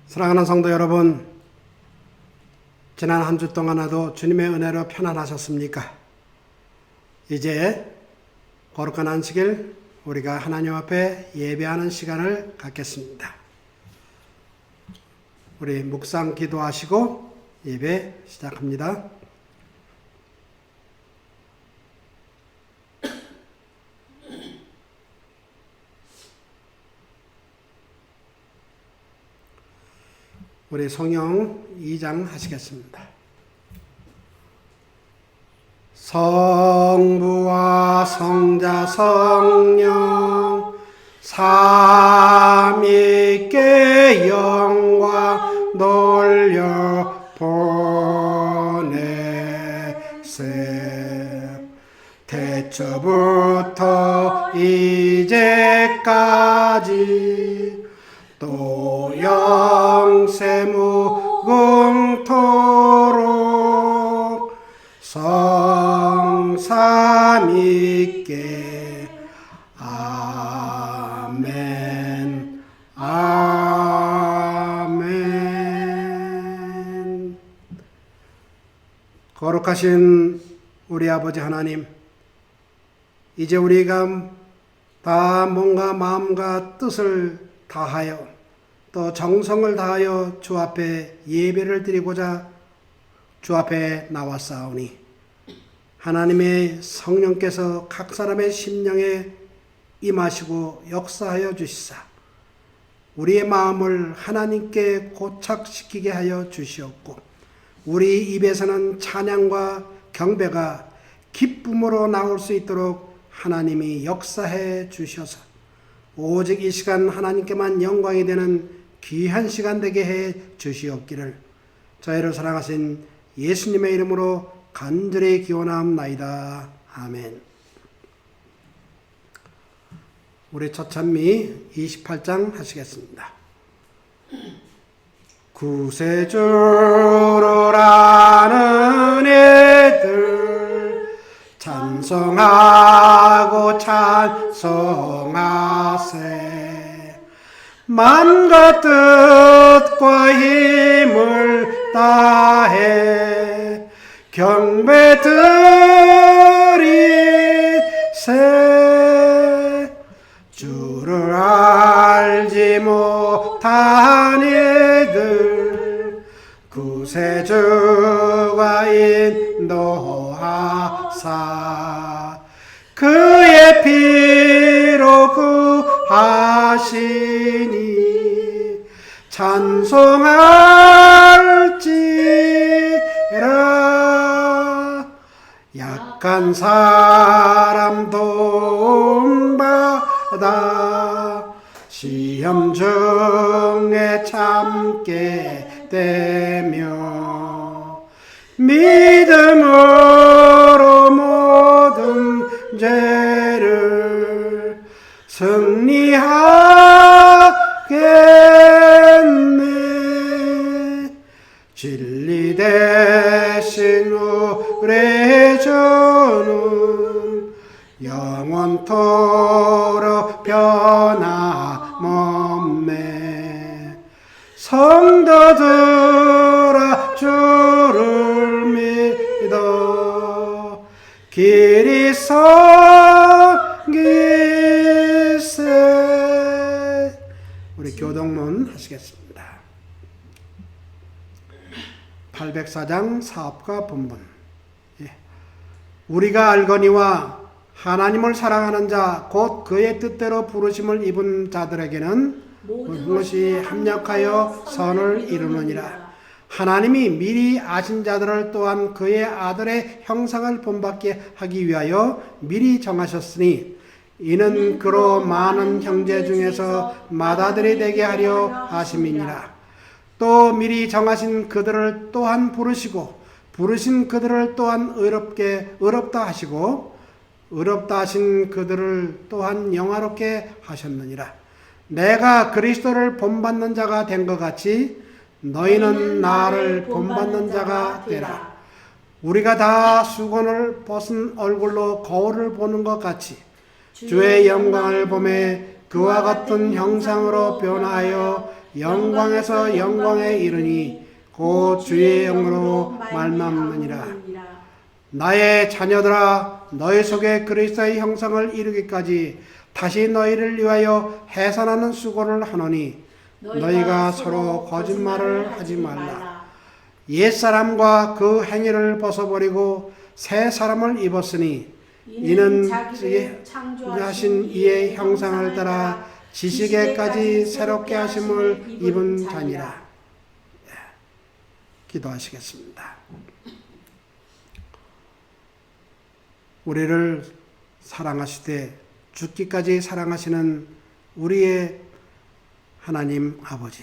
사랑하는 성도 여러분, 지난 한 주 동안에도 주님의 은혜로 편안하셨습니까? 이제 거룩한 안식일 우리가 하나님 앞에 예배하는 시간을 갖겠습니다. 우리 묵상 기도하시고 예배 시작합니다. 우리 성경 2장 하시겠습니다. 성부와 성자 성령 삼위께 영광 돌려 보내세. 태초부터 이제까지 또 영세 무궁토록 성삼위께 아멘 아멘. 거룩하신 우리 아버지 하나님, 이제 우리가 다 뭔가 마음과 뜻을 다하여 또 정성을 다하여 주 앞에 예배를 드리고자 주 앞에 나왔사오니, 하나님의 성령께서 각 사람의 심령에 임하시고 역사하여 주시사 우리의 마음을 하나님께 고착시키게 하여 주시옵고, 우리 입에서는 찬양과 경배가 기쁨으로 나올 수 있도록 하나님이 역사해 주셔서 오직 이 시간 하나님께만 영광이 되는 귀한 시간 되게 해 주시옵기를 저희를 사랑하신 예수님의 이름으로 간절히 기원하옵나이다. 아멘. 우리 첫 찬미 28장 하시겠습니다. 구세주로라는 애들 찬송하고 찬송하세. 만가 뜻과 힘을 다해 경배 드리세. 주를 알지 못한 이들 구세주가 인도하사 그의 피로 구하시니 찬송할지라. 약한 사람 도움받아 시험 중에 참게 되며 믿음으로 모든 죄를 승리하겠네. 진리 대신 우리 주는 영원토록 변함없네. 성도들아 주를 믿어 길이 섬기세. 우리 교동문 하시겠습니다. 804장 사업과 본문. 우리가 알거니와 하나님을 사랑하는 자 곧 그의 뜻대로 부르심을 입은 자들에게는 모든 것이 합력하여 선을 이루느니라. 하나님이 미리 아신 자들을 또한 그의 아들의 형상을 본받게 하기 위하여 미리 정하셨으니 이는 그로 많은 형제 중에서 맏아들이 되게 하려 하심이니라. 또 미리 정하신 그들을 또한 부르시고 부르신 그들을 또한 의롭다 하시고 의롭다 하신 그들을 또한 영화롭게 하셨느니라. 내가 그리스도를 본받는 자가 된 것 같이 너희는 나를 본받는 자가 되라. 우리가 다 수건을 벗은 얼굴로 거울을 보는 것 같이 주의 영광을 보매 그와 같은 형상으로 변화하여 영광에서 영광에 이르니 곧 주의 영으로 말미암느니라. 나의 자녀들아, 너희 속에 그리스도의 형상을 이루기까지 다시 너희를 위하여 해산하는 수고를 하노니 너희가 서로 거짓말을 하지 말라. 옛사람과 그 행위를 벗어버리고 새 사람을 입었으니 이는 창조하신 이의 형상을 따라 지식에까지 새롭게 하심을 입은 자니라. 기도하시겠습니다. 우리를 사랑하시되 죽기까지 사랑하시는 우리의 하나님 아버지,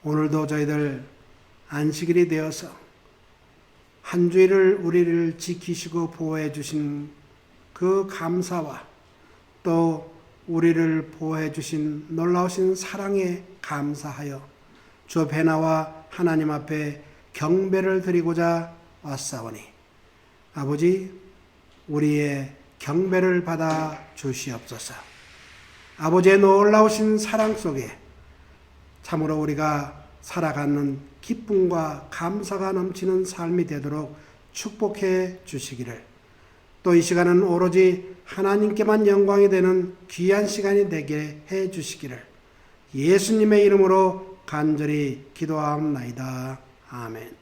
오늘도 저희들 안식일이 되어서 한 주일을 우리를 지키시고 보호해 주신 그 감사와 또 우리를 보호해 주신 놀라우신 사랑에 감사하여 주 배나와 하나님 앞에 경배를 드리고자 왔사오니 아버지, 우리의 경배를 받아 주시옵소서. 아버지의 놀라우신 사랑 속에 참으로 우리가 살아가는 기쁨과 감사가 넘치는 삶이 되도록 축복해 주시기를, 또 이 시간은 오로지 하나님께만 영광이 되는 귀한 시간이 되게 해 주시기를 예수님의 이름으로 간절히 기도하옵나이다. 아멘.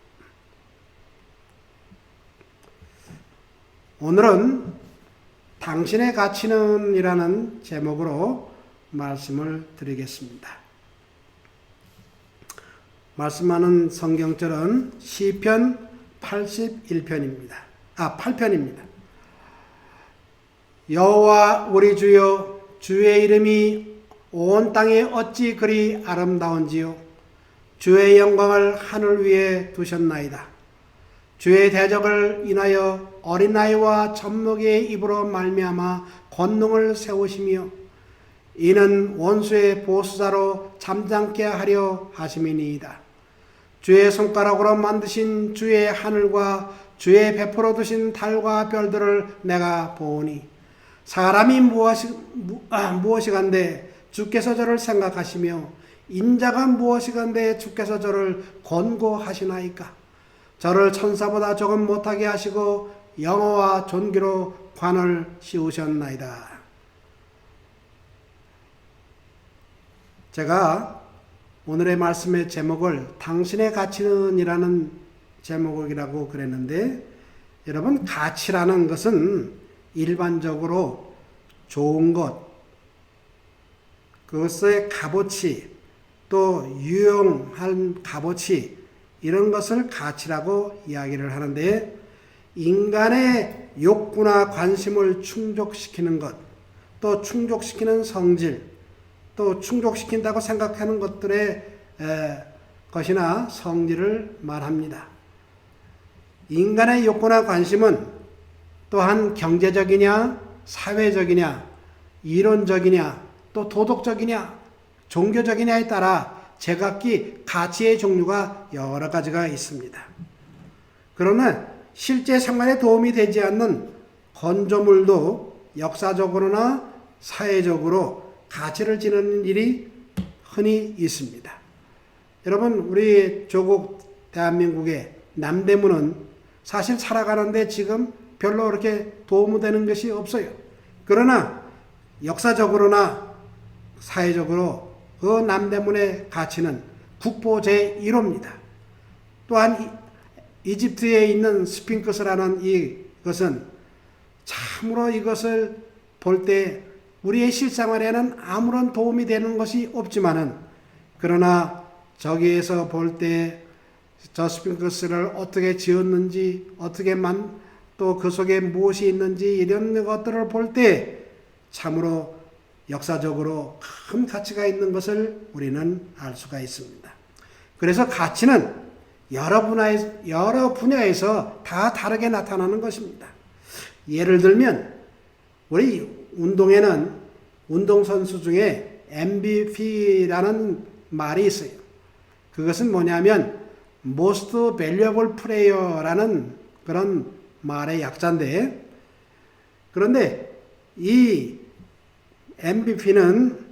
오늘은 당신의 가치는 이라는 제목으로 말씀을 드리겠습니다. 말씀하는 성경절은 시편 81편입니다. 8편입니다. 여호와 우리 주여, 주의 이름이 온 땅에 어찌 그리 아름다운지요. 주의 영광을 하늘 위에 두셨나이다. 주의 대적을 인하여 어린아이와 젖먹이의 입으로 말미암아 권능을 세우시며 이는 원수의 보수자로 잠잠게 하려 하심이니이다. 주의 손가락으로 만드신 주의 하늘과 주의 베풀어 두신 달과 별들을 내가 보오니 사람이 무엇이간데 주께서 저를 생각하시며 인자가 무엇이간데 주께서 저를 권고하시나이까. 저를 천사보다 조금 못하게 하시고 영어와 존귀로 관을 씌우셨나이다. 제가 오늘의 말씀의 제목을 당신의 가치는 이라는 제목이라고 그랬는데, 여러분, 가치라는 것은 일반적으로 좋은 것, 그것의 값어치, 또 유용한 값어치, 이런 것을 가치라고 이야기를 하는데, 인간의 욕구나 관심을 충족시키는 것, 또 충족시키는 성질, 또 충족시킨다고 생각하는 것들의 것이나 성질을 말합니다. 인간의 욕구나 관심은 또한 경제적이냐, 사회적이냐, 이론적이냐, 또 도덕적이냐, 종교적이냐에 따라 제각기 가치의 종류가 여러 가지가 있습니다. 그러나 실제 생활에 도움이 되지 않는 건조물도 역사적으로나 사회적으로 가치를 지니는 일이 흔히 있습니다. 여러분, 우리 조국 대한민국의 남대문은 사실 살아가는데 지금 별로 그렇게 도움되는 것이 없어요. 그러나 역사적으로나 사회적으로 그 남대문의 가치는 국보 제1호입니다. 또한 이집트에 있는 스핑크스라는 이것은 참으로 이것을 볼 때 우리의 실생활에는 아무런 도움이 되는 것이 없지만은, 그러나 저기에서 볼 때 저 스핑크스를 어떻게 지었는지, 또 그 속에 무엇이 있는지, 이런 것들을 볼 때 참으로 역사적으로 큰 가치가 있는 것을 우리는 알 수가 있습니다. 그래서 가치는 여러 분야에서 다 다르게 나타나는 것입니다. 예를 들면 우리 운동에는 운동선수 중에 MVP라는 말이 있어요. 그것은 뭐냐면 Most Valuable Player라는 그런 말의 약자인데, 그런데 이 MVP는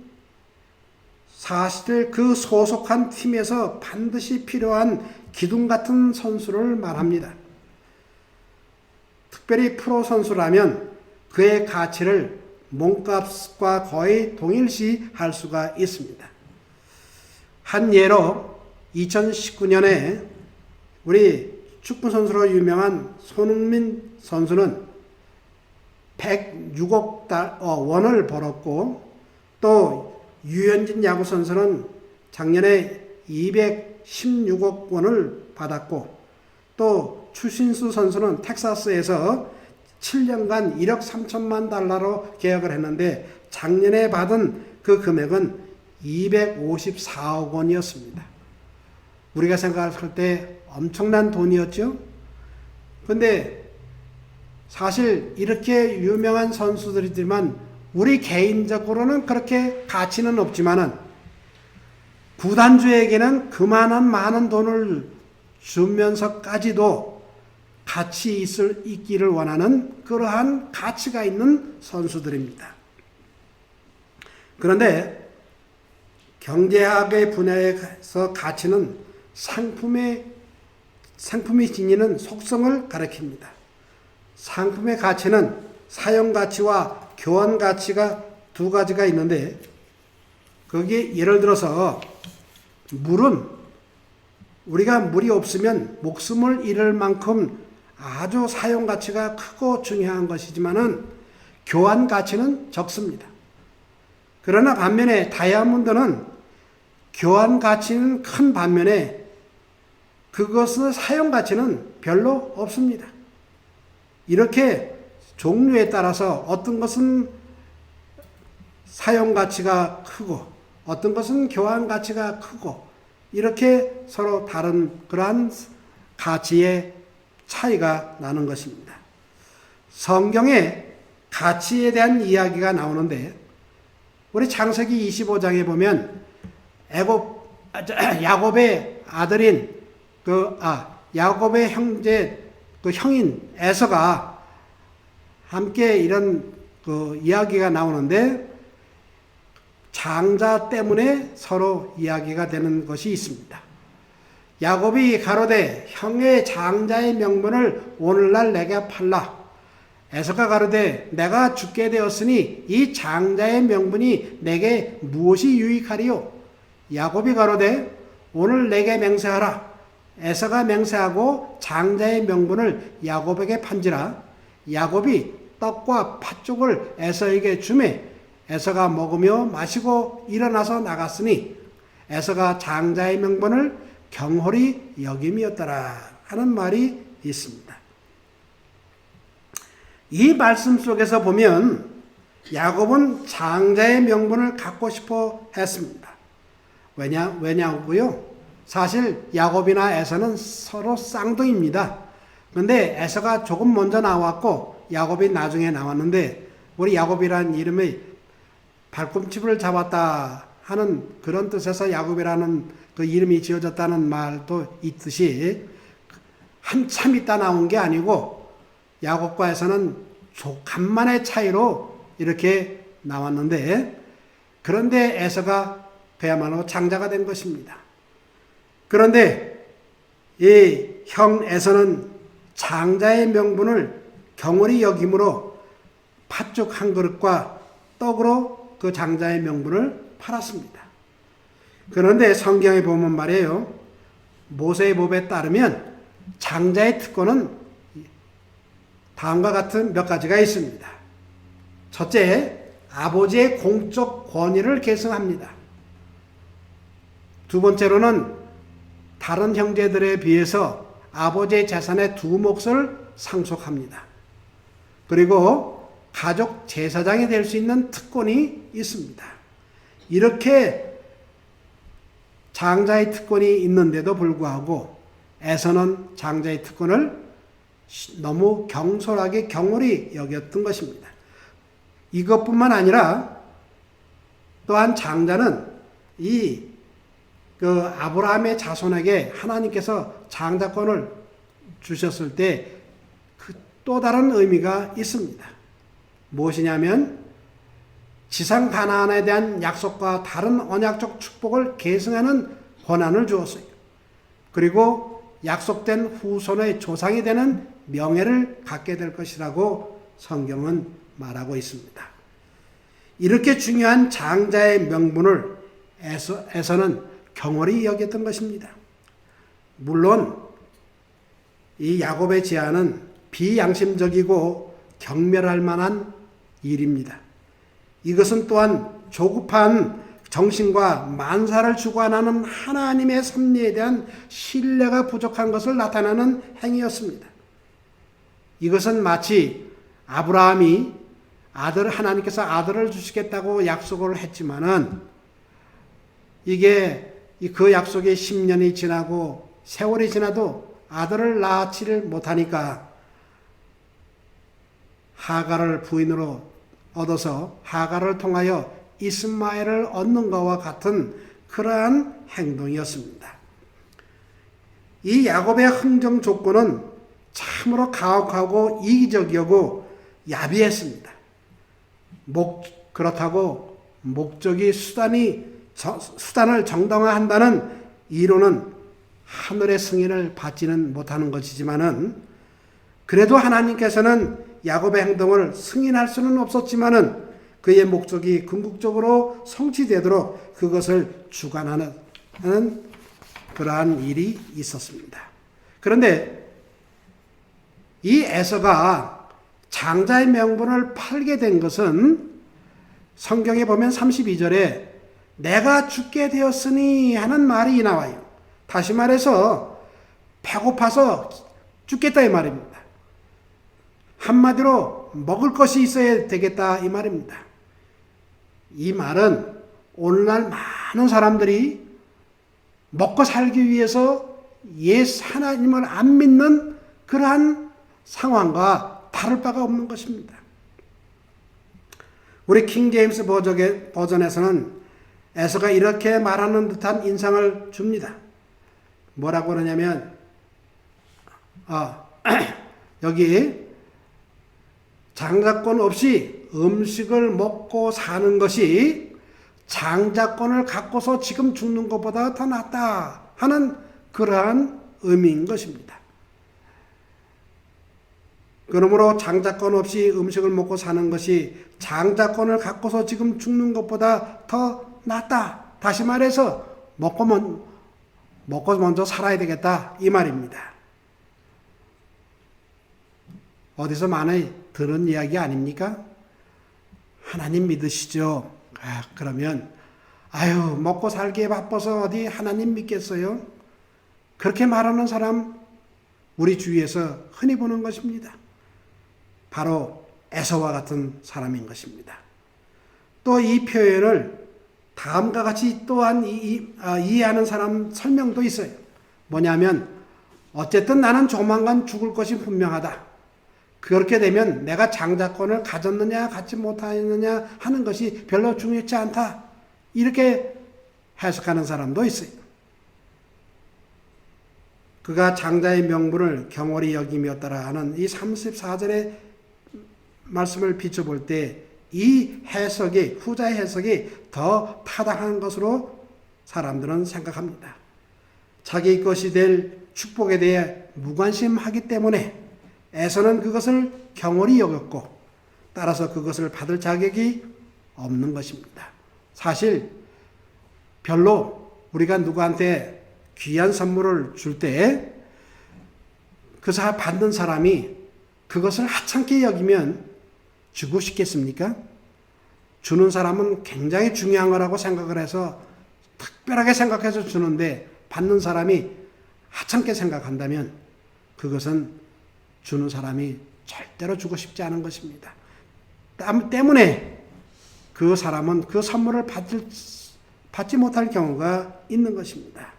사실 그 소속한 팀에서 반드시 필요한 기둥 같은 선수를 말합니다. 특별히 프로 선수라면 그의 가치를 몸값과 거의 동일시 할 수가 있습니다. 한 예로 2019년에 우리 축구 선수로 유명한 손흥민 선수는 106억 원을 벌었고, 또 유현진 야구 선수는 작년에 216억 원을 받았고, 또 추신수 선수는 텍사스에서 7년간 1억 3천만 달러로 계약을 했는데 작년에 받은 그 금액은 254억 원이었습니다. 우리가 생각할 때 엄청난 돈이었죠. 근데 사실 이렇게 유명한 선수들이지만 우리 개인적으로는 그렇게 가치는 없지만은 구단주에게는 그만한 많은 돈을 주면서까지도 가치 있기를 원하는 그러한 가치가 있는 선수들입니다. 그런데 경제학의 분야에서 가치는 상품이 지니는 속성을 가리킵니다. 상품의 가치는 사용 가치와 교환 가치가 두 가지가 있는데, 거기에 예를 들어서 물은 우리가 물이 없으면 목숨을 잃을 만큼 아주 사용 가치가 크고 중요한 것이지만은 교환 가치는 적습니다. 그러나 반면에 다이아몬드는 교환 가치는 큰 반면에 그것의 사용 가치는 별로 없습니다. 이렇게 종류에 따라서 어떤 것은 사용 가치가 크고 어떤 것은 교환 가치가 크고 이렇게 서로 다른 그러한 가치의 차이가 나는 것입니다. 성경에 가치에 대한 이야기가 나오는데 우리 창세기 25장에 보면 야곱의 아들인 야곱의 형제 형인 에서가 함께 이런 이야기가 나오는데 장자 때문에 서로 이야기가 되는 것이 있습니다. 야곱이 가로되 형의 장자의 명분을 오늘날 내게 팔라. 에서가 가로되 내가 죽게 되었으니 이 장자의 명분이 내게 무엇이 유익하리요? 야곱이 가로되 오늘 내게 맹세하라. 에서가 맹세하고 장자의 명분을 야곱에게 판지라. 야곱이 떡과 팥죽을 에서에게 주매 에서가 먹으며 마시고 일어나서 나갔으니 에서가 장자의 명분을 경홀히 여김이었더라 하는 말이 있습니다. 이 말씀 속에서 보면 야곱은 장자의 명분을 갖고 싶어 했습니다. 왜냐고요? 사실 야곱이나 에서는 서로 쌍둥이입니다. 그런데 에서가 조금 먼저 나왔고 야곱이 나중에 나왔는데 우리 야곱이라는 이름이 발꿈치를 잡았다 하는 그런 뜻에서 야곱이라는 그 이름이 지어졌다는 말도 있듯이 한참 있다 나온 게 아니고 야곱과 에서는 간만의 차이로 이렇게 나왔는데 그런데 에서가 그야말로 장자가 된 것입니다. 그런데 이 형 에서는 장자의 명분을 경홀히 여김으로 팥죽 한 그릇과 떡으로 그 장자의 명분을 팔았습니다. 그런데 성경에 보면 말이에요. 모세의 법에 따르면 장자의 특권은 다음과 같은 몇 가지가 있습니다. 첫째, 아버지의 공적 권위를 계승합니다. 두 번째로는 다른 형제들에 비해서 아버지의 재산의 2몫을 상속합니다. 그리고 가족 제사장이 될 수 있는 특권이 있습니다. 이렇게 장자의 특권이 있는데도 불구하고 에서는 장자의 특권을 너무 경솔하게 경홀히 여겼던 것입니다. 이것뿐만 아니라 또한 장자는 아브라함의 자손에게 하나님께서 장자권을 주셨을 때 그 또 다른 의미가 있습니다. 무엇이냐면 지상 가나안에 대한 약속과 다른 언약적 축복을 계승하는 권한을 주었어요. 그리고 약속된 후손의 조상이 되는 명예를 갖게 될 것이라고 성경은 말하고 있습니다. 이렇게 중요한 장자의 명분을 에서는 경홀히 여겼던 것입니다. 물론 이 야곱의 제안은 비양심적이고 경멸할 만한 일입니다. 이것은 또한 조급한 정신과 만사를 주관하는 하나님의 섭리에 대한 신뢰가 부족한 것을 나타내는 행위였습니다. 이것은 마치 아브라함이 하나님께서 아들을 주시겠다고 약속을 했지만은 이게 그 약속이 10년이 지나고 세월이 지나도 아들을 낳지를 못하니까 하갈을 부인으로 얻어서 하갈을 통하여 이스마엘을 얻는 것과 같은 그러한 행동이었습니다. 이 야곱의 흥정 조건은 참으로 가혹하고 이기적이고 야비했습니다. 그렇다고 목적이 수단을 정당화한다는 이론은 하늘의 승인을 받지는 못하는 것이지만은 그래도 하나님께서는 야곱의 행동을 승인할 수는 없었지만은 그의 목적이 궁극적으로 성취되도록 그것을 주관하는 그러한 일이 있었습니다. 그런데 이 에서가 장자의 명분을 팔게 된 것은 성경에 보면 32절에 내가 죽게 되었으니 하는 말이 나와요. 다시 말해서 배고파서 죽겠다 이 말입니다. 한마디로 먹을 것이 있어야 되겠다 이 말입니다. 이 말은 오늘날 많은 사람들이 먹고 살기 위해서 하나님을 안 믿는 그러한 상황과 다를 바가 없는 것입니다. 우리 킹제임스 버전에서는 에서가 이렇게 말하는 듯한 인상을 줍니다. 뭐라고 그러냐면 여기 장자권 없이 음식을 먹고 사는 것이 장자권을 갖고서 지금 죽는 것보다 더 낫다 하는 그러한 의미인 것입니다. 그러므로 장자권 없이 음식을 먹고 사는 것이 장자권을 갖고서 지금 죽는 것보다 더 낫다. 다시 말해서 먹고 먼저 살아야 되겠다 이 말입니다. 어디서 많이 들은 이야기 아닙니까? 하나님 믿으시죠? 그러면 먹고 살기에 바빠서 어디 하나님 믿겠어요? 그렇게 말하는 사람 우리 주위에서 흔히 보는 것입니다. 바로 에서와 같은 사람인 것입니다. 또 이 표현을 다음과 같이 또한 이해하는 사람 설명도 있어요. 뭐냐면 어쨌든 나는 조만간 죽을 것이 분명하다. 그렇게 되면 내가 장자권을 가졌느냐 갖지 못하느냐 하는 것이 별로 중요치 않다. 이렇게 해석하는 사람도 있어요. 그가 장자의 명분을 경홀히 여기며 따라 하는 이 34절의 말씀을 비춰볼 때 이 해석이 후자의 해석이 더 타당한 것으로 사람들은 생각합니다. 자기 것이 될 축복에 대해 무관심하기 때문에 에서는 그것을 경홀히 여겼고 따라서 그것을 받을 자격이 없는 것입니다. 사실 별로 우리가 누구한테 귀한 선물을 줄 때 그 받는 사람이 그것을 하찮게 여기면 주고 싶겠습니까? 주는 사람은 굉장히 중요한 거라고 생각을 해서 특별하게 생각해서 주는데 받는 사람이 하찮게 생각한다면 그것은 주는 사람이 절대로 주고 싶지 않은 것입니다. 때문에 그 사람은 그 선물을 받지 못할 경우가 있는 것입니다.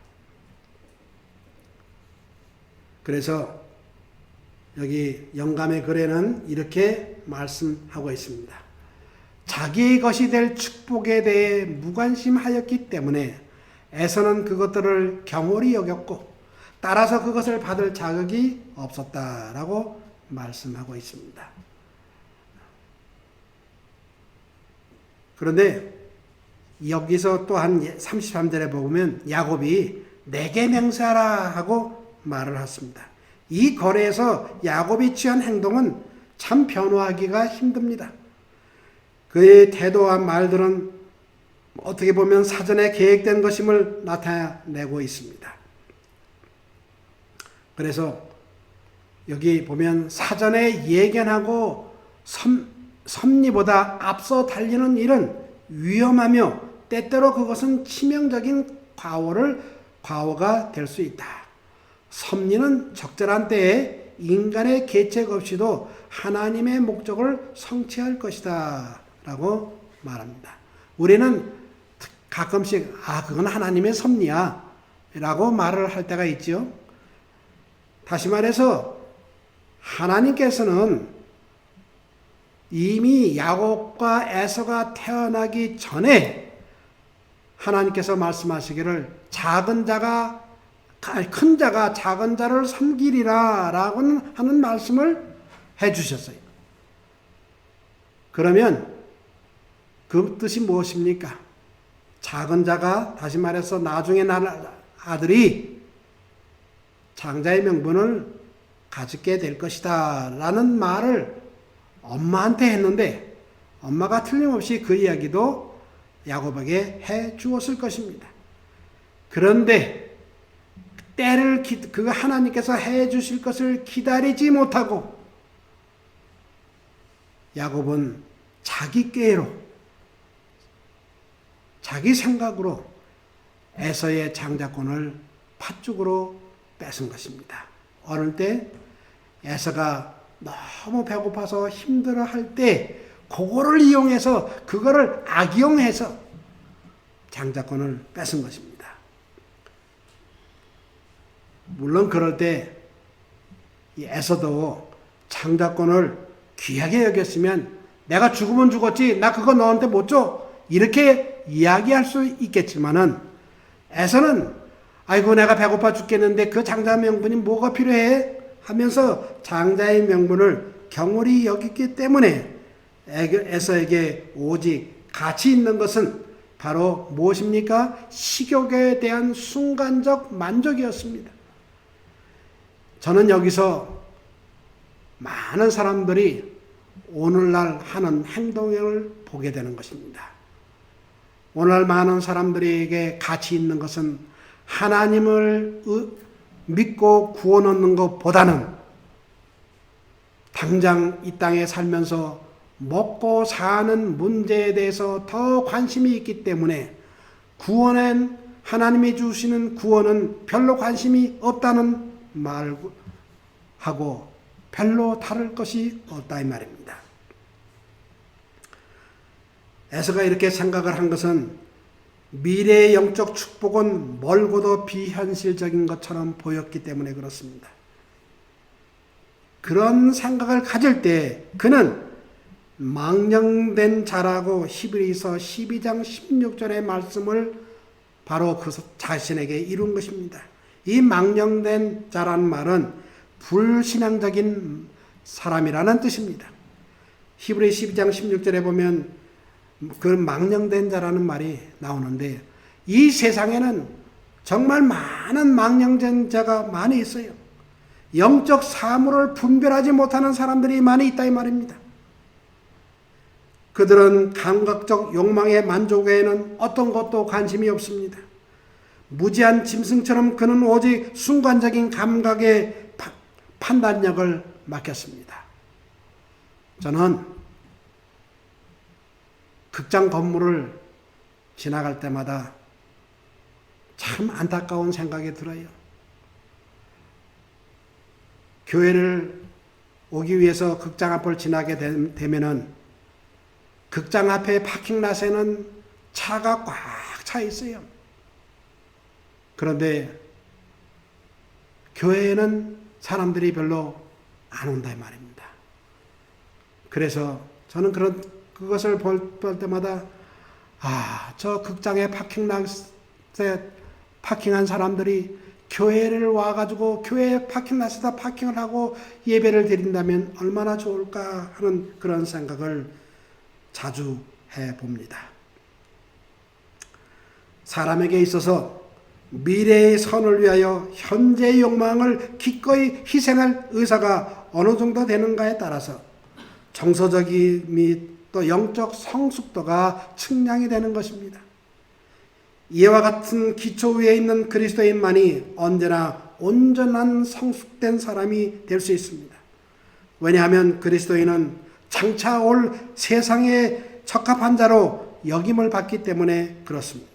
그래서 여기 영감의 글에는 이렇게 말씀하고 있습니다. 자기의 것이 될 축복에 대해 무관심하였기 때문에 에서는 그것들을 경홀히 여겼고 따라서 그것을 받을 자격이 없었다라고 말씀하고 있습니다. 그런데 여기서 또한 33절에 보면 야곱이 내게 맹세하라 하고 말을 했습니다. 이 거래에서 야곱이 취한 행동은 참 변호하기가 힘듭니다. 그의 태도와 말들은 어떻게 보면 사전에 계획된 것임을 나타내고 있습니다. 그래서 여기 보면 사전에 예견하고 섭리보다 앞서 달리는 일은 위험하며 때때로 그것은 치명적인 과오가 될 수 있다. 섭리는 적절한 때에 인간의 계책 없이도 하나님의 목적을 성취할 것이다 라고 말합니다. 우리는 가끔씩 그건 하나님의 섭리야 라고 말을 할 때가 있죠. 다시 말해서 하나님께서는 이미 야곱과 에서가 태어나기 전에 하나님께서 말씀하시기를 큰 자가 작은 자를 섬기리라 라고 하는 말씀을 해주셨어요. 그러면 그 뜻이 무엇입니까? 작은 자가, 다시 말해서 나중에 날 아들이 장자의 명분을 가지게 될 것이다 라는 말을 엄마한테 했는데 엄마가 틀림없이 그 이야기도 야곱에게 해 주었을 것입니다. 그런데 때를 그 하나님께서 해 주실 것을 기다리지 못하고 야곱은 자기 꾀로 자기 생각으로 에서의 장자권을 팥죽으로 뺏은 것입니다. 어느 때 에서가 너무 배고파서 힘들어할 때 그거를 이용해서 그거를 악용해서 장자권을 뺏은 것입니다. 물론 그럴 때 에서도 장자권을 귀하게 여겼으면 내가 죽으면 죽었지 나 그거 너한테 못 줘 이렇게 이야기할 수 있겠지만은 에서는 아이고 내가 배고파 죽겠는데 그 장자 명분이 뭐가 필요해 하면서 장자의 명분을 경홀히 여겼기 때문에 에서에게 오직 가치 있는 것은 바로 무엇입니까? 식욕에 대한 순간적 만족이었습니다. 저는 여기서 많은 사람들이 오늘날 하는 행동을 보게 되는 것입니다. 오늘날 많은 사람들에게 가치 있는 것은 하나님을 믿고 구원 얻는 것보다는 당장 이 땅에 살면서 먹고 사는 문제에 대해서 더 관심이 있기 때문에 구원은 하나님이 주시는 구원은 별로 관심이 없다는 말하고 별로 다를 것이 없다 이 말입니다. 에서가 이렇게 생각을 한 것은 미래의 영적 축복은 멀고도 비현실적인 것처럼 보였기 때문에 그렇습니다. 그런 생각을 가질 때 그는 망령된 자라고 히브리서 12장 16절의 말씀을 바로 그 자신에게 이룬 것입니다. 이 망령된 자라는 말은 불신앙적인 사람이라는 뜻입니다. 히브리 12장 16절에 보면 그 망령된 자라는 말이 나오는데 이 세상에는 정말 많은 망령된 자가 많이 있어요. 영적 사물을 분별하지 못하는 사람들이 많이 있다 이 말입니다. 그들은 감각적 욕망의 만족에는 어떤 것도 관심이 없습니다. 무지한 짐승처럼 그는 오직 순간적인 감각의 판단력을 맡겼습니다. 저는 극장 건물을 지나갈 때마다 참 안타까운 생각이 들어요. 교회를 오기 위해서 극장 앞을 지나게 되면은 극장 앞에 파킹랏에는 차가 꽉 차 있어요. 그런데 교회에는 사람들이 별로 안 온다 이 말입니다. 그래서 저는 그것을 볼 때마다 저 극장에 파킹랏에 파킹한 사람들이 교회를 와가지고 교회 파킹랏에다 파킹을 하고 예배를 드린다면 얼마나 좋을까 하는 그런 생각을 자주 해봅니다. 사람에게 있어서 미래의 선을 위하여 현재의 욕망을 기꺼이 희생할 의사가 어느 정도 되는가에 따라서 정서적인 또 영적 성숙도가 측량이 되는 것입니다. 이와 같은 기초 위에 있는 그리스도인만이 언제나 온전한 성숙된 사람이 될 수 있습니다. 왜냐하면 그리스도인은 장차 올 세상에 적합한 자로 여김을 받기 때문에 그렇습니다.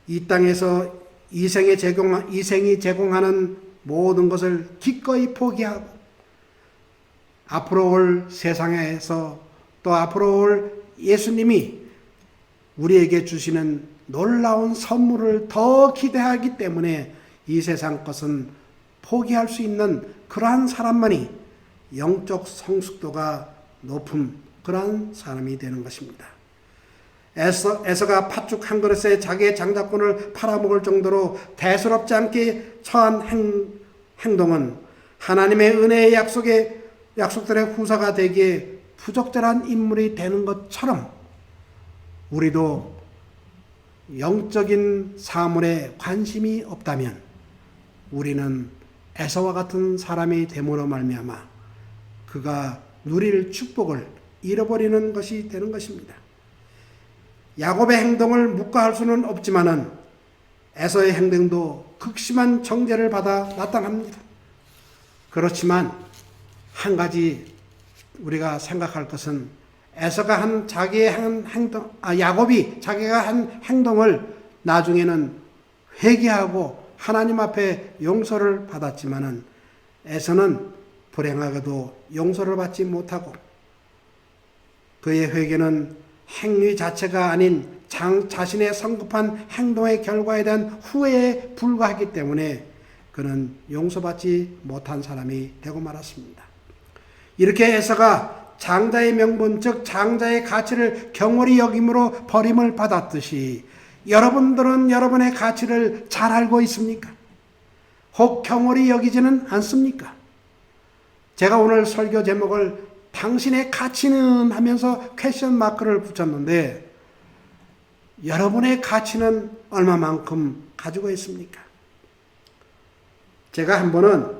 이 땅에서 이생이 제공하는 모든 것을 기꺼이 포기하고 앞으로 올 세상에서 또 앞으로 올 예수님이 우리에게 주시는 놀라운 선물을 더 기대하기 때문에 이 세상 것은 포기할 수 있는 그러한 사람만이 영적 성숙도가 높은 그러한 사람이 되는 것입니다. 에서가 팥죽 한 그릇에 자기의 장자권을 팔아먹을 정도로 대수롭지 않게 처한 행동은 하나님의 은혜의 약속들의 후사가 되기에 부적절한 인물이 되는 것처럼 우리도 영적인 사물에 관심이 없다면 우리는 에서와 같은 사람이 됨으로 말미암아 그가 누릴 축복을 잃어버리는 것이 되는 것입니다. 야곱의 행동을 묵과할 수는 없지만은 에서의 행동도 극심한 정죄를 받아 나타납니다. 그렇지만 한 가지 우리가 생각할 것은 에서가 한 자기의 행동, 야곱이 자기가 한 행동을 나중에는 회개하고 하나님 앞에 용서를 받았지만은 에서는 불행하게도 용서를 받지 못하고 그의 회개는 행위 자체가 아닌 자신의 성급한 행동의 결과에 대한 후회에 불과하기 때문에 그는 용서받지 못한 사람이 되고 말았습니다. 이렇게 에서가 장자의 명분 즉 장자의 가치를 경홀히 여김으로 버림을 받았듯이 여러분들은 여러분의 가치를 잘 알고 있습니까? 혹 경홀히 여기지는 않습니까? 제가 오늘 설교 제목을 당신의 가치는 하면서 퀘스천 마크를 붙였는데 여러분의 가치는 얼마만큼 가지고 있습니까? 제가 한 번은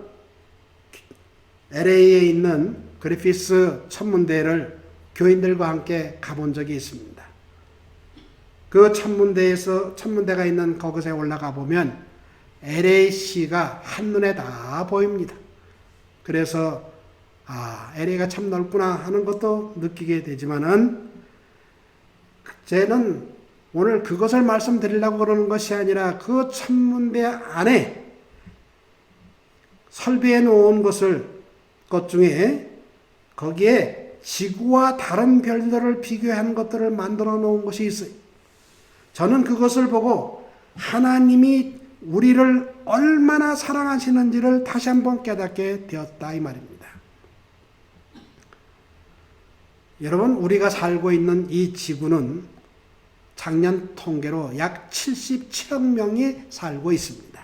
LA에 있는 그리피스 천문대를 교인들과 함께 가본 적이 있습니다. 그 천문대가 있는 그곳에 올라가 보면 LA시가 한눈에 다 보입니다. 그래서 LA가 참 넓구나 하는 것도 느끼게 되지만은 저는 오늘 그것을 말씀드리려고 그러는 것이 아니라 그 천문대 안에 설비해 놓은 것 중에 거기에 지구와 다른 별들을 비교한 것들을 만들어 놓은 것이 있어요. 저는 그것을 보고 하나님이 우리를 얼마나 사랑하시는지를 다시 한번 깨닫게 되었다 이 말입니다. 여러분, 우리가 살고 있는 이 지구는 작년 통계로 약 77억 명이 살고 있습니다.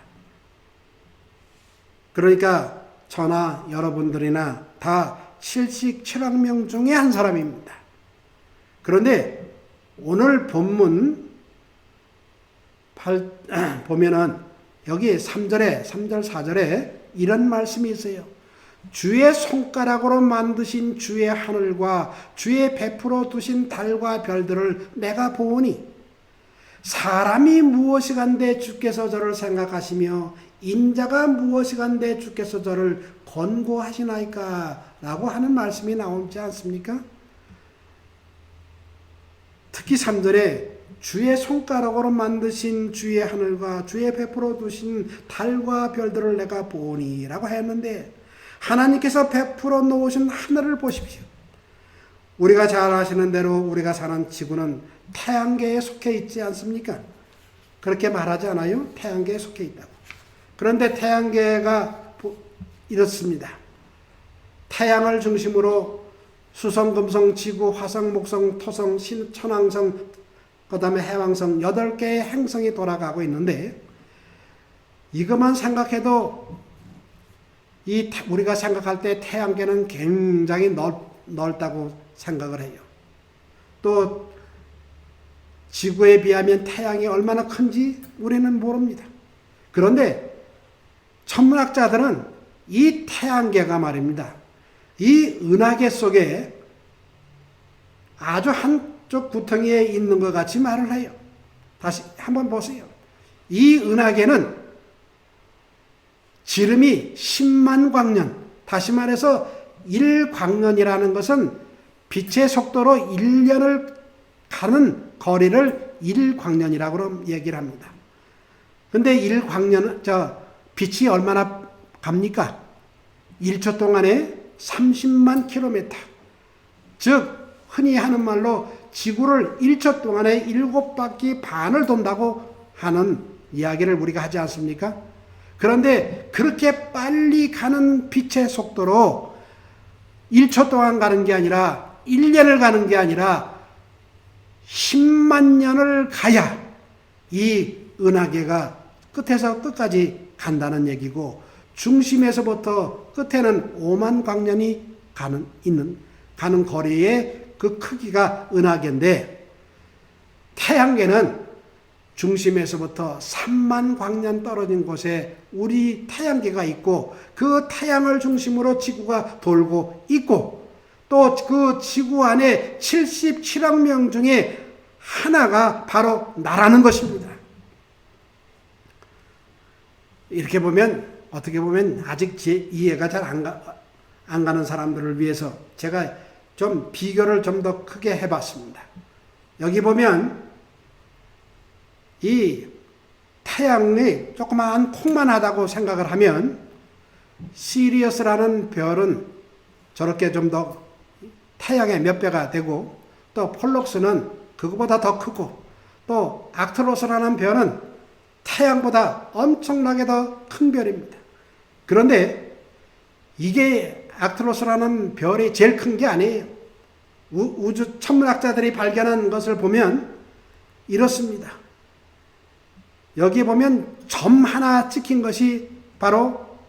그러니까 저나 여러분들이나 다 77억 명 중에 한 사람입니다. 그런데 오늘 본문 보면은 여기 3절, 4절에 이런 말씀이 있어요. 주의 손가락으로 만드신 주의 하늘과 주의 베풀어 두신 달과 별들을 내가 보오니 사람이 무엇이간데 주께서 저를 생각하시며 인자가 무엇이간데 주께서 저를 권고하시나이까 라고 하는 말씀이 나오지 않습니까? 특히 3절에 주의 손가락으로 만드신 주의 하늘과 주의 베풀어 두신 달과 별들을 내가 보니 라고 했는데 하나님께서 베풀어 놓으신 하늘을 보십시오. 우리가 잘 아시는 대로 우리가 사는 지구는 태양계에 속해 있지 않습니까? 그렇게 말하지 않아요? 태양계에 속해 있다고. 그런데 태양계가 이렇습니다. 태양을 중심으로 수성, 금성, 지구, 화성, 목성, 토성, 천왕성, 그 다음에 해왕성 8개의 행성이 돌아가고 있는데 이것만 생각해도 우리가 생각할 때 태양계는 굉장히 넓다고 생각을 해요. 또 지구에 비하면 태양이 얼마나 큰지 우리는 모릅니다. 그런데 천문학자들은 이 태양계가 말입니다. 이 은하계 속에 아주 한쪽 구덩이에 있는 것 같이 말을 해요. 다시 한번 보세요. 이 은하계는 지름이 10만 광년, 다시 말해서 1광년이라는 것은 빛의 속도로 1년을 가는 거리를 1광년이라고 얘기를 합니다. 근데 1광년, 빛이 얼마나 갑니까? 1초 동안에 30만 킬로미터. 즉, 흔히 하는 말로 지구를 1초 동안에 7바퀴 반을 돈다고 하는 이야기를 우리가 하지 않습니까? 그런데 그렇게 빨리 가는 빛의 속도로 1초 동안 가는 게 아니라 1년을 가는 게 아니라 10만 년을 가야 이 은하계가 끝에서 끝까지 간다는 얘기고, 중심에서부터 끝에는 5만 광년이 가는 거리의 그 크기가 은하계인데, 태양계는 중심에서부터 3만 광년 떨어진 곳에 우리 태양계가 있고, 그 태양을 중심으로 지구가 돌고 있고, 또 그 지구 안에 77억 명 중에 하나가 바로 나라는 것입니다. 이렇게 보면, 어떻게 보면 아직 제 이해가 잘 안 가는 사람들을 위해서 제가 좀 비교를 좀 더 크게 해봤습니다. 여기 보면 이 태양이 조그마한 콩만하다고 생각을 하면, 시리어스라는 별은 저렇게 좀 더 태양의 몇 배가 되고, 또 폴럭스는 그거보다 더 크고, 또 악트로스라는 별은 태양보다 엄청나게 더 큰 별입니다. 그런데 이게 악트로스라는 별이 제일 큰 게 아니에요. 우주 천문학자들이 발견한 것을 보면 이렇습니다. 여기 보면 점 하나 찍힌 것이 바로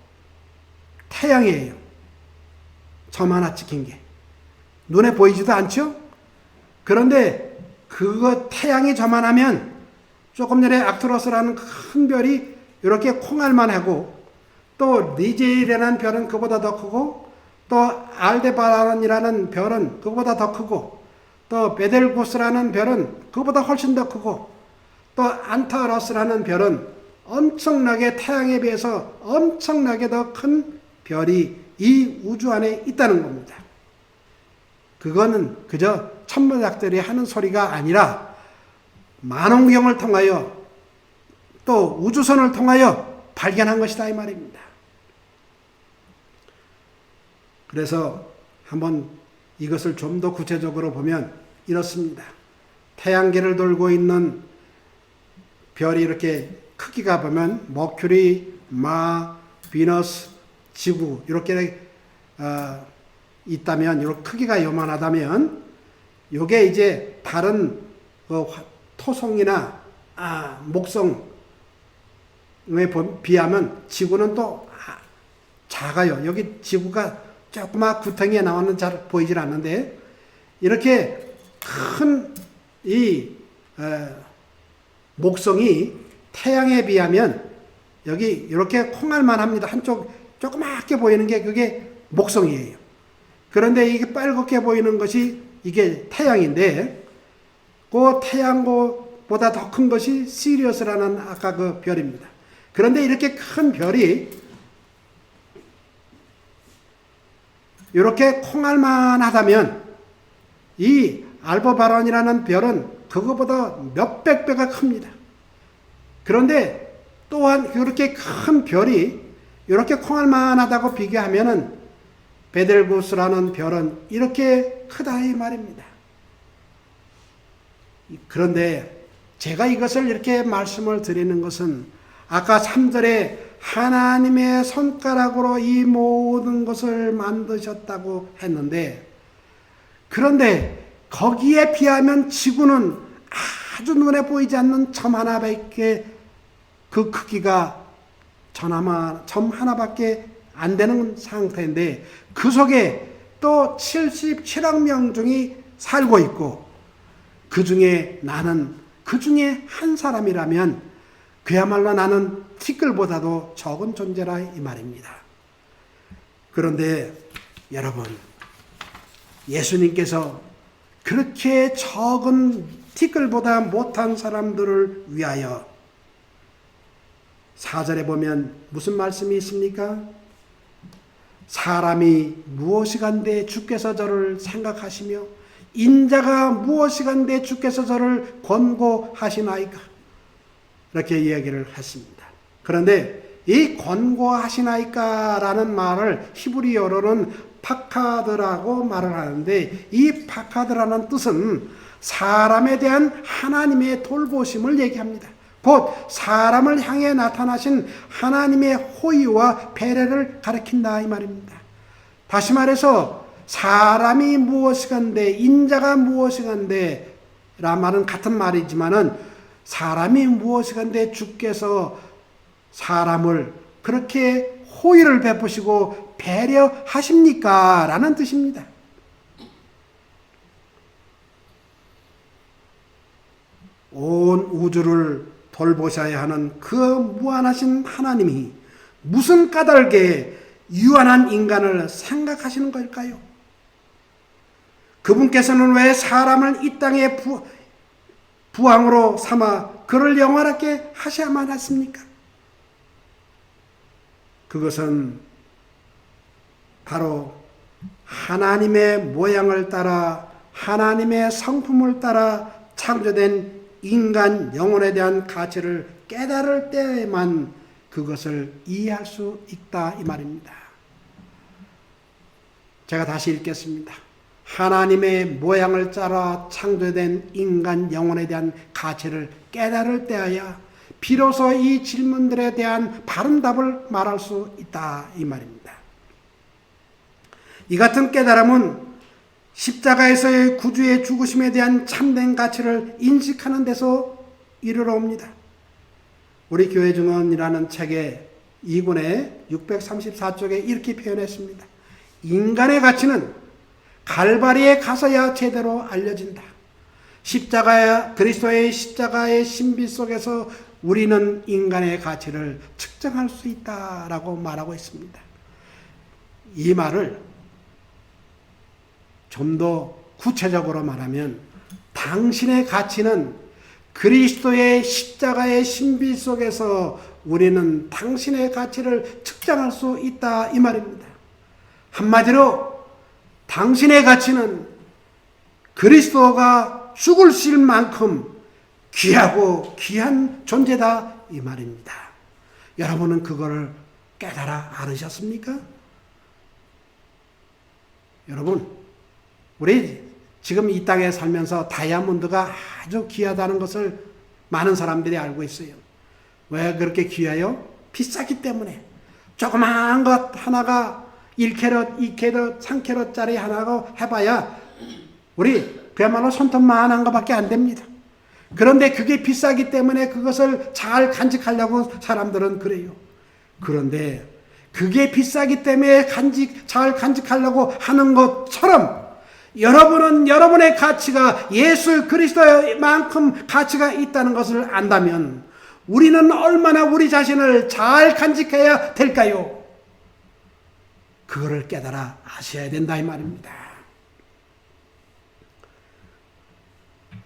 태양이에요. 점 하나 찍힌 게. 눈에 보이지도 않죠? 그런데 그거 태양이 저만하면 조금 전에 악트로스라는 큰 별이 이렇게 콩알만 하고, 또 리제이라는 별은 그보다 더 크고, 또 알데바란이라는 별은 그보다 더 크고, 또 베델구스라는 별은 그보다 훨씬 더 크고, 또 안타러스라는 별은 엄청나게 태양에 비해서 엄청나게 더 큰 별이 이 우주 안에 있다는 겁니다. 그거는 그저 천문학들이 하는 소리가 아니라 만원경을 통하여 또 우주선을 통하여 발견한 것이다 이 말입니다. 그래서 한번 이것을 좀 더 구체적으로 보면 이렇습니다. 태양계를 돌고 있는 별이 이렇게 크기가 보면 머큐리, 마, 비너스, 지구 이렇게 있다면, 이렇게 크기가 요만하다면, 요게 이제 다른 토성이나 목성에 비하면 지구는 또 작아요. 여기 지구가 조그마 구덩이에 나오는 잘 보이질 않는데, 이렇게 큰 이 목성이 태양에 비하면 여기 이렇게 콩알만 합니다. 한쪽 조그맣게 보이는 게 그게 목성이에요. 그런데 이게 빨갛게 보이는 것이 이게 태양인데, 그 태양보다 더 큰 것이 시리어스라는 아까 그 별입니다. 그런데 이렇게 큰 별이 이렇게 콩알만 하다면, 이 알데바란이라는 별은 그거보다 몇백 배가 큽니다. 그런데 또한 그렇게 큰 별이 이렇게 콩알만 하다고 비교하면은 베델구스라는 별은 이렇게 크다 이 말입니다. 그런데 제가 이것을 이렇게 말씀을 드리는 것은, 아까 3절에 하나님의 손가락으로 이 모든 것을 만드셨다고 했는데, 그런데 거기에 비하면 지구는 아주 눈에 보이지 않는 점 하나밖에, 그 크기가 점 하나밖에 안 되는 상태인데, 그 속에 또 77억 명중이 살고 있고, 그 중에 나는 그 중에 한 사람이라면 그야말로 나는 티끌보다도 적은 존재라 이 말입니다. 그런데 여러분, 예수님께서 그렇게 적은 티끌보다 못한 사람들을 위하여 4절에 보면 무슨 말씀이 있습니까? 사람이 무엇이간데 주께서 저를 생각하시며 인자가 무엇이간데 주께서 저를 권고하시나이까? 이렇게 이야기를 했습니다. 그런데 이 권고하시나이까라는 말을 히브리어로는 파카드라고 말을 하는데, 이 파카드라는 뜻은 사람에 대한 하나님의 돌보심을 얘기합니다. 곧 사람을 향해 나타나신 하나님의 호의와 배려를 가리킨다 이 말입니다. 다시 말해서 사람이 무엇이간데 인자가 무엇이간데 라 말은 같은 말이지만은, 사람이 무엇이간데 주께서 사람을 그렇게 호의를 베푸시고 배려하십니까? 라는 뜻입니다. 온 우주를 돌보셔야 하는 그 무한하신 하나님이 무슨 까닭에 유한한 인간을 생각하시는 걸까요? 그분께서는 왜 사람을 이 땅에 부왕으로 삼아 그를 영원하게 하셔야만 했습니까? 그것은 바로 하나님의 모양을 따라 하나님의 성품을 따라 창조된 인간 영혼에 대한 가치를 깨달을 때에만 그것을 이해할 수 있다 이 말입니다. 제가 다시 읽겠습니다. 하나님의 모양을 따라 창조된 인간 영혼에 대한 가치를 깨달을 때야 비로소 이 질문들에 대한 바른 답을 말할 수 있다 이 말입니다. 이 같은 깨달음은 십자가에서의 구주의 죽으심에 대한 참된 가치를 인식하는 데서 이르러 옵니다. 우리 교회 증언이라는 책의 2군의 634쪽에 이렇게 표현했습니다. 인간의 가치는 갈바리에 가서야 제대로 알려진다. 그리스도의 십자가의 신비 속에서 우리는 인간의 가치를 측정할 수 있다라고 말하고 있습니다. 이 말을 좀 더 구체적으로 말하면, 당신의 가치는 그리스도의 십자가의 신비 속에서 우리는 당신의 가치를 측정할 수 있다 이 말입니다. 한마디로 당신의 가치는 그리스도가 죽으실 만큼 귀하고 귀한 존재다 이 말입니다. 여러분은 그거를 깨달아 알으셨습니까? 여러분, 우리 지금 이 땅에 살면서 다이아몬드가 아주 귀하다는 것을 많은 사람들이 알고 있어요. 왜 그렇게 귀해요? 비싸기 때문에. 조그마한 것 하나가 1캐럿, 2캐럿, 3캐럿짜리 하나가 해봐야 우리 그야말로 손톱만한 것밖에 안 됩니다. 그런데 그게 비싸기 때문에 그것을 잘 간직하려고 사람들은 그래요. 그런데 그게 비싸기 때문에 잘 간직하려고 하는 것처럼 여러분은 여러분의 가치가 예수 그리스도만큼 가치가 있다는 것을 안다면 우리는 얼마나 우리 자신을 잘 간직해야 될까요? 그거를 깨달아 아셔야 된다 이 말입니다.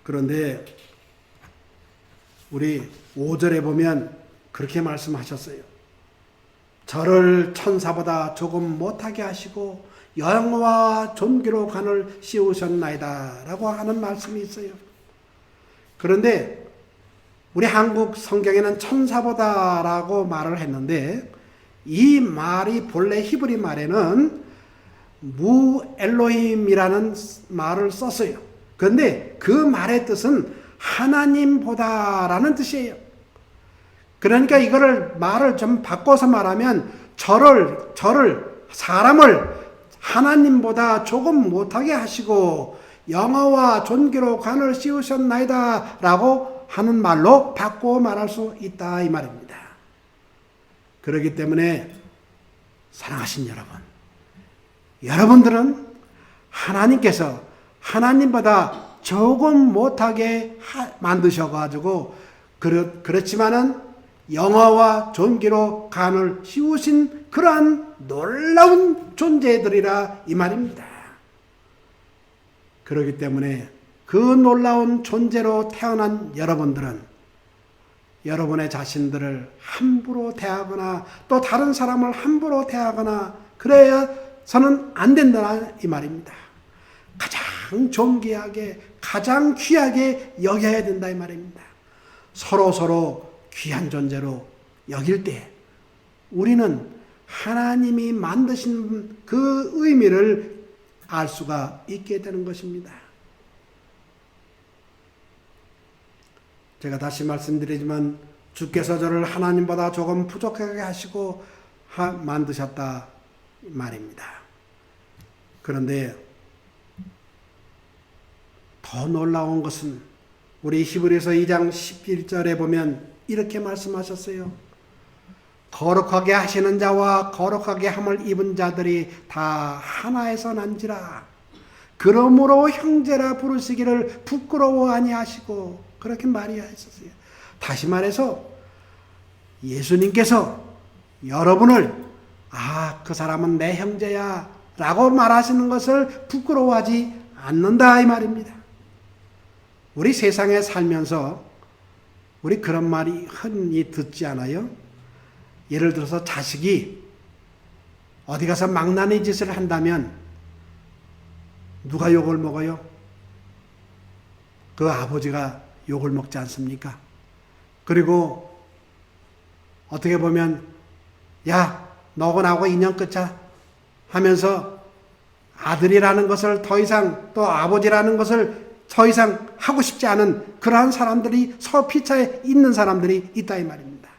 그런데 우리 5절에 보면 그렇게 말씀하셨어요. 저를 천사보다 조금 못하게 하시고 영화와 존귀로 관을 씌우셨나이다 라고 하는 말씀이 있어요. 그런데 우리 한국 성경에는 천사보다 라고 말을 했는데, 이 말이 본래 히브리 말에는 무엘로힘이라는 말을 썼어요. 그런데 그 말의 뜻은 하나님보다라는 뜻이에요. 그러니까 이거를 말을 좀 바꿔서 말하면 사람을 하나님보다 조금 못하게 하시고 영화와 존귀로 관을 씌우셨나이다 라고 하는 말로 바꿔 말할 수 있다 이 말입니다. 그렇기 때문에 사랑하신 여러분, 여러분들은 하나님께서 하나님보다 조금 못하게 만드셔가지고 그렇지만은 영화와 존귀로 간을 씌우신 그러한 놀라운 존재들이라 이 말입니다. 그렇기 때문에 그 놀라운 존재로 태어난 여러분들은 여러분의 자신들을 함부로 대하거나 또 다른 사람을 함부로 대하거나 그래야서는 안 된다 이 말입니다. 가장 존귀하게 가장 귀하게 여겨야 된다 이 말입니다. 서로 귀한 존재로 여길 때 우리는 하나님이 만드신 그 의미를 알 수가 있게 되는 것입니다. 제가 다시 말씀드리지만 주께서 저를 하나님보다 조금 부족하게 하시고 만드셨다 말입니다. 그런데 더 놀라운 것은 우리 히브리서 2장 11절에 보면 이렇게 말씀하셨어요. 거룩하게 하시는 자와 거룩하게 함을 입은 자들이 다 하나에서 난지라. 그러므로 형제라 부르시기를 부끄러워 아니하시고 그렇게 말이하셨어요. 다시 말해서 예수님께서 여러분을 그 사람은 내 형제야 라고 말하시는 것을 부끄러워하지 않는다 이 말입니다. 우리 세상에 살면서 우리 그런 말이 흔히 듣지 않아요? 예를 들어서 자식이 어디 가서 망나니 짓을 한다면 누가 욕을 먹어요? 그 아버지가 욕을 먹지 않습니까? 그리고 어떻게 보면 야 너하고 나하고 인연 끊자 하면서 아들이라는 것을 더 이상 또 아버지라는 것을 더 이상 하고 싶지 않은 그러한 사람들이 서피차에 있는 사람들이 있다 이 말입니다.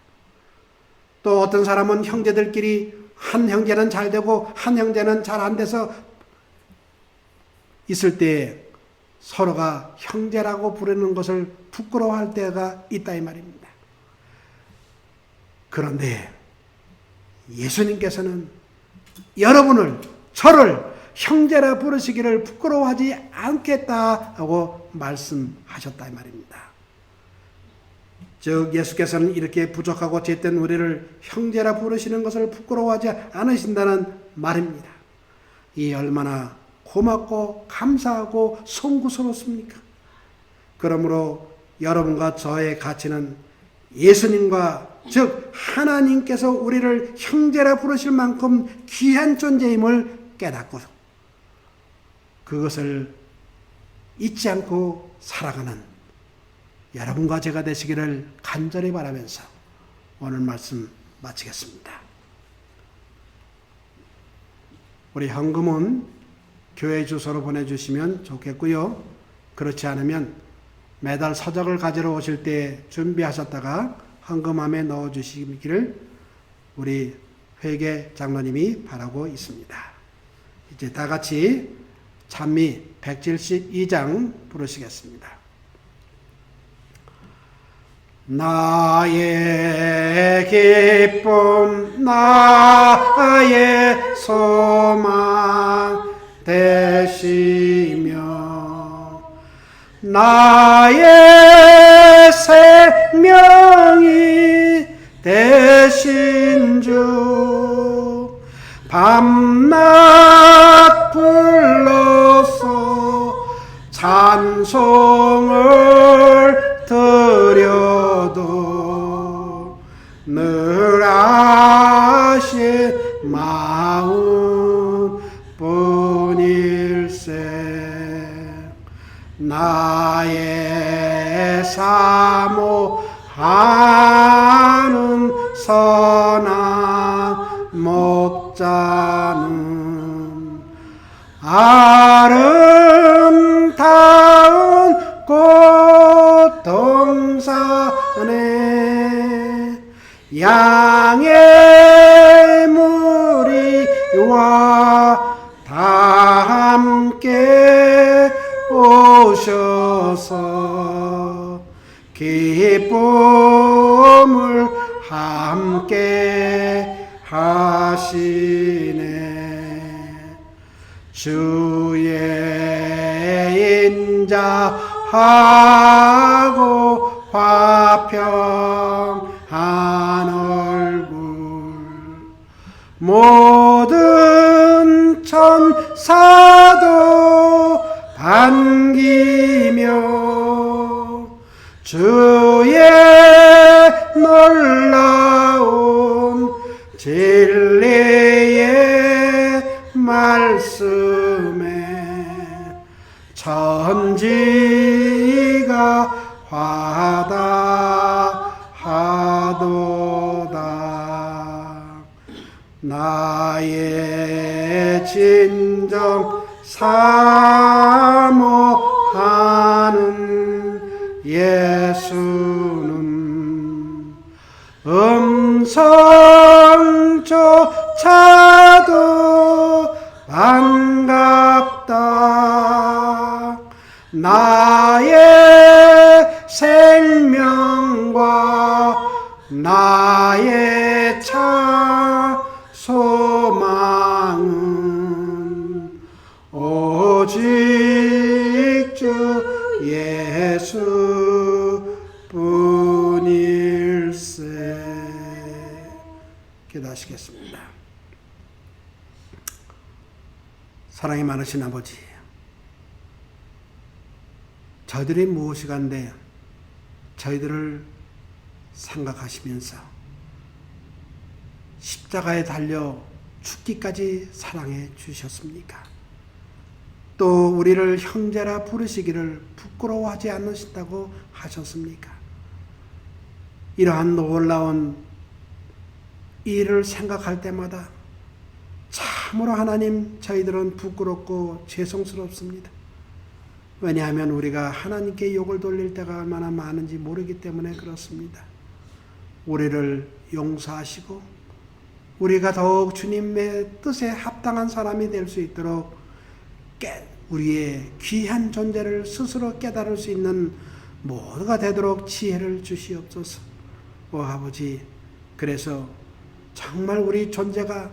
또 어떤 사람은 형제들끼리 한 형제는 잘 되고 한 형제는 잘 안 돼서 있을 때 서로가 형제라고 부르는 것을 부끄러워할 때가 있다 이 말입니다. 그런데 예수님께서는 여러분을 저를 형제라 부르시기를 부끄러워하지 않겠다고 말씀하셨다 이 말입니다. 즉 예수께서는 이렇게 부족하고 죄된 우리를 형제라 부르시는 것을 부끄러워하지 않으신다는 말입니다. 이 얼마나 고맙고 감사하고 송구스럽습니까? 그러므로 여러분과 저의 가치는 예수님과 즉 하나님께서 우리를 형제라 부르실 만큼 귀한 존재임을 깨닫고 그것을 잊지 않고 살아가는 여러분과 제가 되시기를 간절히 바라면서 오늘 말씀 마치겠습니다. 우리 헌금은 교회 주소로 보내주시면 좋겠고요. 그렇지 않으면 매달 서적을 가지러 오실 때 준비하셨다가 헌금함에 넣어주시기를 우리 회계 장로님이 바라고 있습니다. 이제 다 같이 찬미 172장 부르시겠습니다. 나의 기쁨 나의 소망 되시며 나의 생명이 되신 주 밤낮 불러서 찬송을 드려도 늘 아신 마음 뿐일세. 나의 사모하는 선한 목자는 아름다운 꽃 동산에 양의 무리와 다 함께 오셔서 기쁨을 함께 하시네. 주의 인자 하고 화평한 얼굴 모든 천사도 반기며 주의 놀라운 진리의 말씀에 천지가 화답하도다. 나의 진정 사모하는 예수는 음성조차도 반갑다. 나의 생명과 나의 차 소망은 오직 주 예수뿐일세. 기도하시겠습니다. 사랑이 많으신 아버지, 저희들이 무엇이간데 저희들을 생각하시면서 십자가에 달려 죽기까지 사랑해 주셨습니까? 또 우리를 형제라 부르시기를 부끄러워하지 않으신다고 하셨습니까? 이러한 놀라운 일을 생각할 때마다 참으로 하나님, 저희들은 부끄럽고 죄송스럽습니다. 왜냐하면 우리가 하나님께 욕을 돌릴 때가 얼마나 많은지 모르기 때문에 그렇습니다. 우리를 용서하시고 우리가 더욱 주님의 뜻에 합당한 사람이 될 수 있도록 우리의 귀한 존재를 스스로 깨달을 수 있는 모두가 되도록 지혜를 주시옵소서. 오 아버지, 그래서 정말 우리 존재가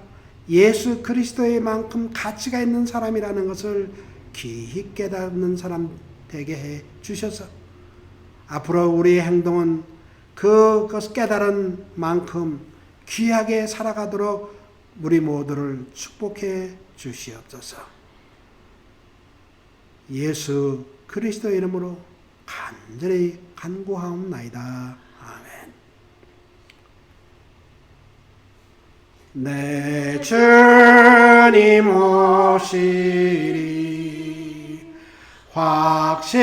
예수 그리스도의 만큼 가치가 있는 사람이라는 것을 깊이 깨닫는 사람 되게 해 주셔서 앞으로 우리의 행동은 그것을 깨달은 만큼 귀하게 살아가도록 우리 모두를 축복해 주시옵소서. 예수 그리스도의 이름으로 간절히 간구하옵나이다. 아멘. 내 주님 오시리, 확실히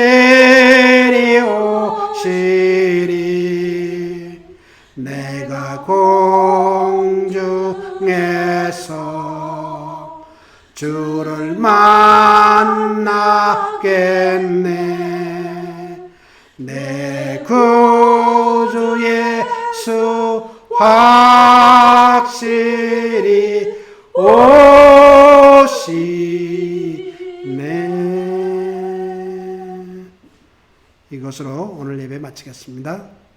오시리. 내가 공중에서 주를 만나겠네. 내 구주 예수 확실히 오시네. 이것으로 오늘 예배 마치겠습니다.